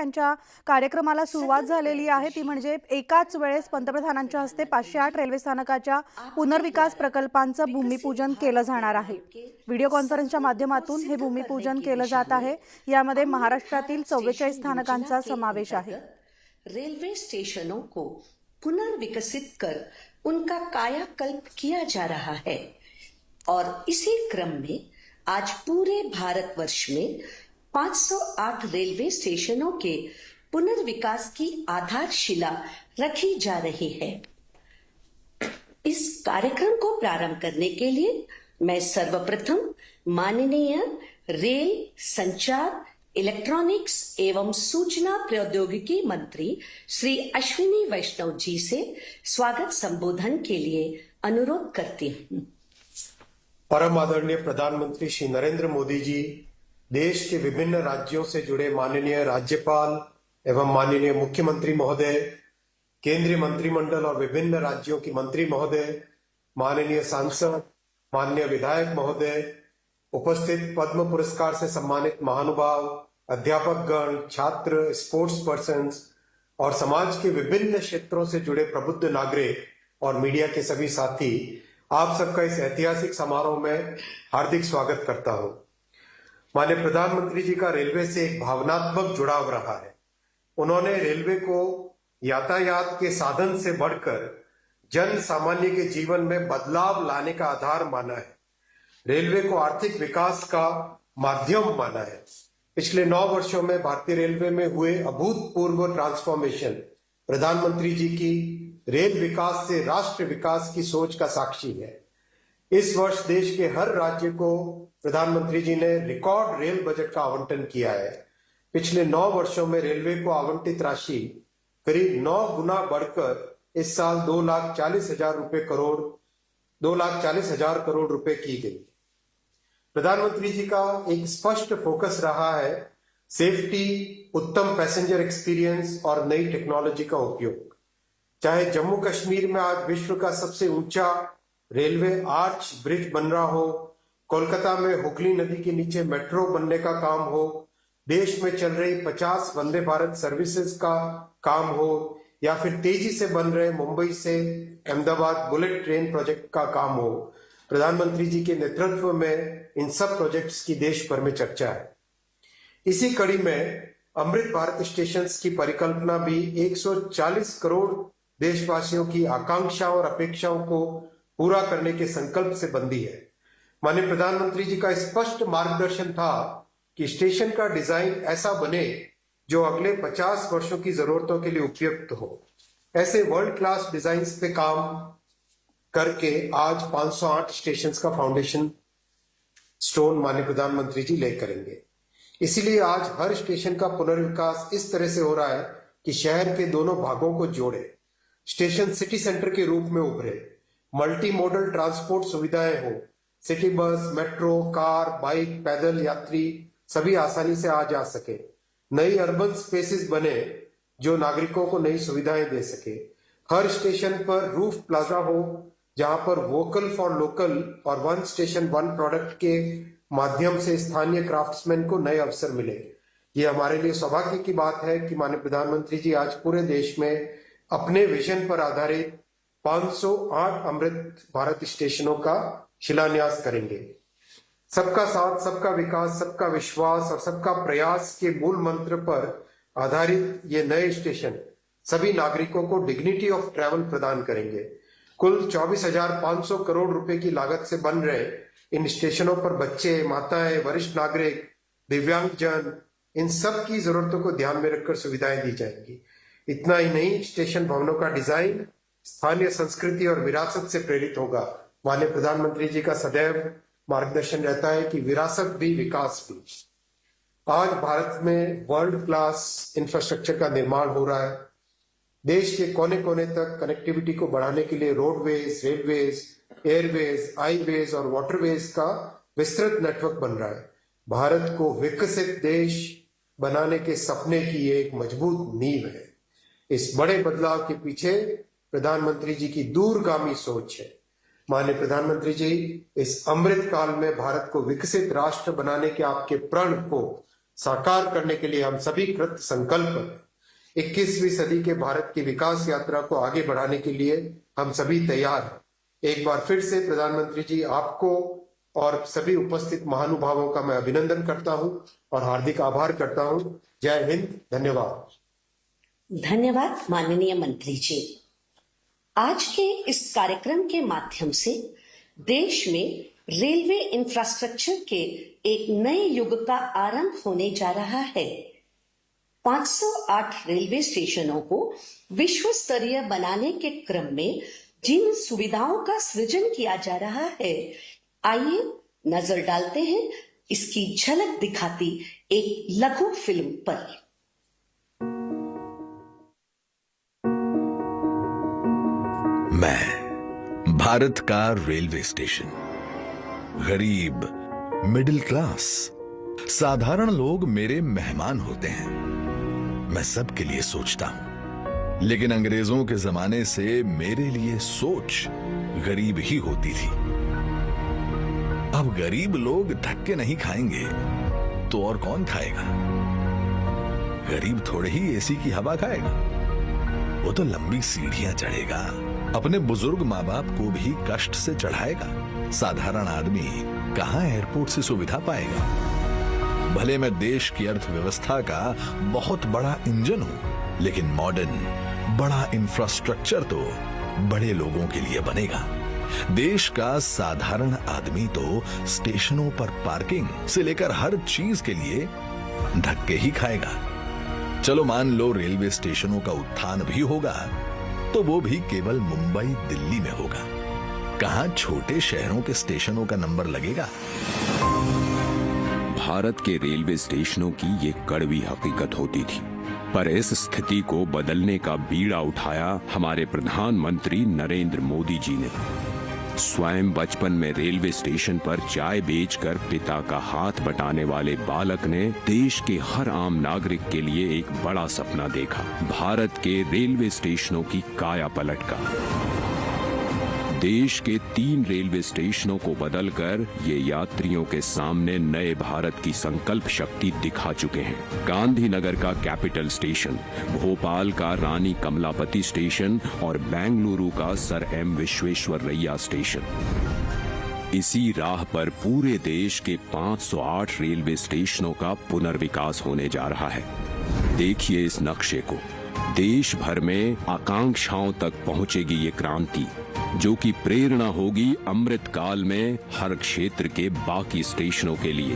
यांच्या कार्यक्रमाला सुरुवात झालेली आहे, ती म्हणजे एकाच वेळेस पंतप्रधानांच्या हस्ते 508 रेल्वे स्थानकाच्या पुनर्विकास प्रकल्पांचं भूमिपूजन केलं जाणार आहे। व्हिडिओ कॉन्फरन्सच्या माध्यमातून हे भूमिपूजन केलं जात आहे। यामध्ये महाराष्ट्रातील 44 स्थानकांचा समावेश आहे। रेलवे स्टेशनों को पुनर्विकसित कर उनका कायाकल्प किया जा रहा है और इसी क्रम में आज पूरे भारतवर्ष में 508 रेलवे स्टेशनों के पुनर्विकास की आधारशिला रखी जा रही है। इस कार्यक्रम को प्रारंभ करने के लिए मैं सर्वप्रथम माननीय रेल संचार इलेक्ट्रॉनिक्स एवं सूचना प्रौद्योगिकी मंत्री श्री अश्विनी वैष्णव जी से स्वागत संबोधन के लिए अनुरोध करती हूँ। परम आदरणीय प्रधानमंत्री श्री नरेंद्र मोदी जी, देश के विभिन्न राज्यों से जुड़े माननीय राज्यपाल एवं माननीय मुख्यमंत्री महोदय, केंद्रीय मंत्रिमंडल और विभिन्न राज्यों की मंत्री महोदय, माननीय सांसद, माननीय विधायक महोदय, उपस्थित पद्म पुरस्कार से सम्मानित महानुभाव, अध्यापकगण, छात्र, स्पोर्ट्स पर्सन्स और समाज के विभिन्न क्षेत्रों से जुड़े प्रबुद्ध नागरिक और मीडिया के सभी साथी, आप सबका इस ऐतिहासिक समारोह में हार्दिक स्वागत करता हूं। माननीय प्रधानमंत्री जी का रेलवे से एक भावनात्मक जुड़ाव रहा है। उन्होंने रेलवे को यातायात के साधन से बढ़कर जन सामान्य के जीवन में बदलाव लाने का आधार माना है। रेलवे को आर्थिक विकास का माध्यम माना है। पिछले 9 वर्षों में भारतीय रेलवे में हुए अभूतपूर्व ट्रांसफॉर्मेशन प्रधानमंत्री जी की रेल विकास से राष्ट्र विकास की सोच का साक्षी है। इस वर्ष देश के हर राज्य को प्रधानमंत्री जी ने रिकॉर्ड रेल बजट का आवंटन किया है। पिछले 9 वर्षों में रेलवे को आवंटित राशि करीब 9 गुना बढ़कर इस साल 2,40,000 करोड़ रुपए की गई। प्रधानमंत्री जी का एक स्पष्ट फोकस रहा है सेफ्टी, उत्तम पैसेंजर एक्सपीरियंस और नई टेक्नोलॉजी का उपयोग। चाहे जम्मू कश्मीर में आज विश्व का सबसे ऊंचा रेलवे आर्च ब्रिज बन रहा हो, कोलकाता में हुगली नदी के नीचे मेट्रो बनने का काम हो, देश में चल रही 50 वंदे भारत सर्विसेज का काम हो, या फिर तेजी से बन रहे मुंबई से अहमदाबाद बुलेट ट्रेन प्रोजेक्ट का काम हो, प्रधानमंत्री जी के नेतृत्व में इन सब प्रोजेक्ट्स की देश भर में चर्चा है। इसी कड़ी में अमृत भारत स्टेशन की परिकल्पना भी 140 करोड़ देशवासियों की आकांक्षाओं और अपेक्षाओं को पूरा करने के संकल्प से बंधी है। माननीय प्रधानमंत्री जी का स्पष्ट मार्गदर्शन था कि स्टेशन का डिजाइन ऐसा बने जो अगले 50 वर्षों की जरूरतों के लिए उपयुक्त हो। ऐसे वर्ल्ड क्लास डिजाइन पे काम करके आज 508 स्टेशन का फाउंडेशन स्टोन माननीय प्रधानमंत्री जी ले करेंगे। इसीलिए आज हर स्टेशन का पुनर्विकास इस तरह से हो रहा है कि शहर के दोनों भागों को जोड़े, स्टेशन सिटी सेंटर के रूप में उभरे, मल्टी मॉडल ट्रांसपोर्ट सुविधाएं हो, city bus, metro, car, bike, पैदल यात्री सभी आसानी से आ जा सके, नई अर्बन स्पेसेस बने जो नागरिकों को नई सुविधाएं दे सके। हर स्टेशन पर रूफ प्लाजा हो जहां पर वोकल फॉर लोकल और वन स्टेशन वन प्रोडक्ट के माध्यम से स्थानीय क्राफ्ट्समैन को नए अवसर मिले। ये हमारे लिए सौभाग्य की बात है कि माननीय प्रधानमंत्री जी आज पूरे देश में अपने विजन पर आधारित 508 अमृत भारत स्टेशनों का शिलान्यास करेंगे। सबका साथ, सबका विकास, सबका विश्वास और सबका प्रयास के मूल मंत्र पर आधारित ये नए स्टेशन सभी नागरिकों को डिग्निटी ऑफ ट्रैवल प्रदान करेंगे। कुल 24,500 करोड़ रुपए की लागत से बन रहे इन स्टेशनों पर बच्चे, माताएं, वरिष्ठ नागरिक, दिव्यांगजन, इन सब की जरूरतों को ध्यान में रखकर सुविधाएं दी जाएंगी। इतना ही नहीं, स्टेशन भवनों का डिजाइन स्थानीय संस्कृति और विरासत से प्रेरित होगा। माननीय प्रधानमंत्री जी का सदैव मार्गदर्शन रहता है कि विरासत भी विकास भी। आज भारत में वर्ल्ड क्लास इंफ्रास्ट्रक्चर का निर्माण हो रहा है। देश के कोने कोने तक कनेक्टिविटी को बढ़ाने के लिए रोडवेज, रेलवेज, एयरवेज, हाईवेज और वाटरवेज का विस्तृत नेटवर्क बन रहा है। भारत को विकसित देश बनाने के सपने की एक मजबूत नींव है। इस बड़े बदलाव के पीछे प्रधानमंत्री जी की दूरगामी सोच है। माननीय प्रधानमंत्री जी, इस अमृत काल में भारत को विकसित राष्ट्र बनाने के आपके प्रण को साकार करने के लिए हम सभी कृत संकल्प हैं। 21वीं सदी के भारत की विकास यात्रा को आगे बढ़ाने के लिए हम सभी तैयार हैं। एक बार फिर से प्रधानमंत्री जी, आपको और सभी उपस्थित महानुभावों का मैं अभिनंदन करता हूं और हार्दिक आभार करता हूं। जय हिंद, धन्यवाद। धन्यवाद माननीय मंत्री जी। आज के इस कार्यक्रम के माध्यम से देश में रेलवे इंफ्रास्ट्रक्चर के एक नए युग का आरंभ होने जा रहा है। 508 रेलवे स्टेशनों को विश्व स्तरीय बनाने के क्रम में जिन सुविधाओं का सृजन किया जा रहा है, आइए नजर डालते हैं इसकी झलक दिखाती एक लघु फिल्म पर। मैं भारत का रेलवे स्टेशन, गरीब, मिडिल क्लास, साधारण लोग मेरे मेहमान होते हैं। मैं सबके लिए सोचता हूं, लेकिन अंग्रेजों के जमाने से मेरे लिए सोच गरीब ही होती थी। अब गरीब लोग धक्के नहीं खाएंगे तो और कौन खाएगा? गरीब थोड़े ही एसी की हवा खाएगा, वो तो लंबी सीढ़ियां चढ़ेगा, अपने बुजुर्ग माँ बाप को भी कष्ट से चढ़ाएगा। साधारण आदमी कहां एयरपोर्ट से सुविधा पाएगा? भले मैं देश की अर्थव्यवस्था का बहुत बड़ा इंजन हूं, लेकिन मॉडर्न बड़ा इंफ्रास्ट्रक्चर तो बड़े लोगों के लिए बनेगा। देश का साधारण आदमी तो स्टेशनों पर पार्किंग से लेकर हर चीज के लिए धक्के ही खाएगा। चलो मान लो रेलवे स्टेशनों का उत्थान भी होगा, तो वो भी केवल मुंबई दिल्ली में होगा। कहां छोटे शहरों के स्टेशनों का नंबर लगेगा? भारत के रेलवे स्टेशनों की ये कड़वी हकीकत होती थी, पर इस स्थिति को बदलने का बीड़ा उठाया हमारे प्रधानमंत्री नरेंद्र मोदी जी ने। स्वयं बचपन में रेलवे स्टेशन पर चाय बेचकर पिता का हाथ बटाने वाले बालक ने देश के हर आम नागरिक के लिए एक बड़ा सपना देखा, भारत के रेलवे स्टेशनों की काया पलट का। देश के 3 रेलवे स्टेशनों को बदलकर ये यात्रियों के सामने नए भारत की संकल्प शक्ति दिखा चुके हैं। गांधीनगर का कैपिटल स्टेशन, भोपाल का रानी कमलापति स्टेशन और बेंगलुरु का सर एम विश्वेश्वरैया स्टेशन। इसी राह पर पूरे देश के 508 रेलवे स्टेशनों का पुनर्विकास होने जा रहा है। देखिए इस नक्शे को। देश भर में आकांक्षाओं तक पहुंचेगी ये क्रांति, जो कि प्रेरणा होगी अमृत काल में हर क्षेत्र के बाकी स्टेशनों के लिए।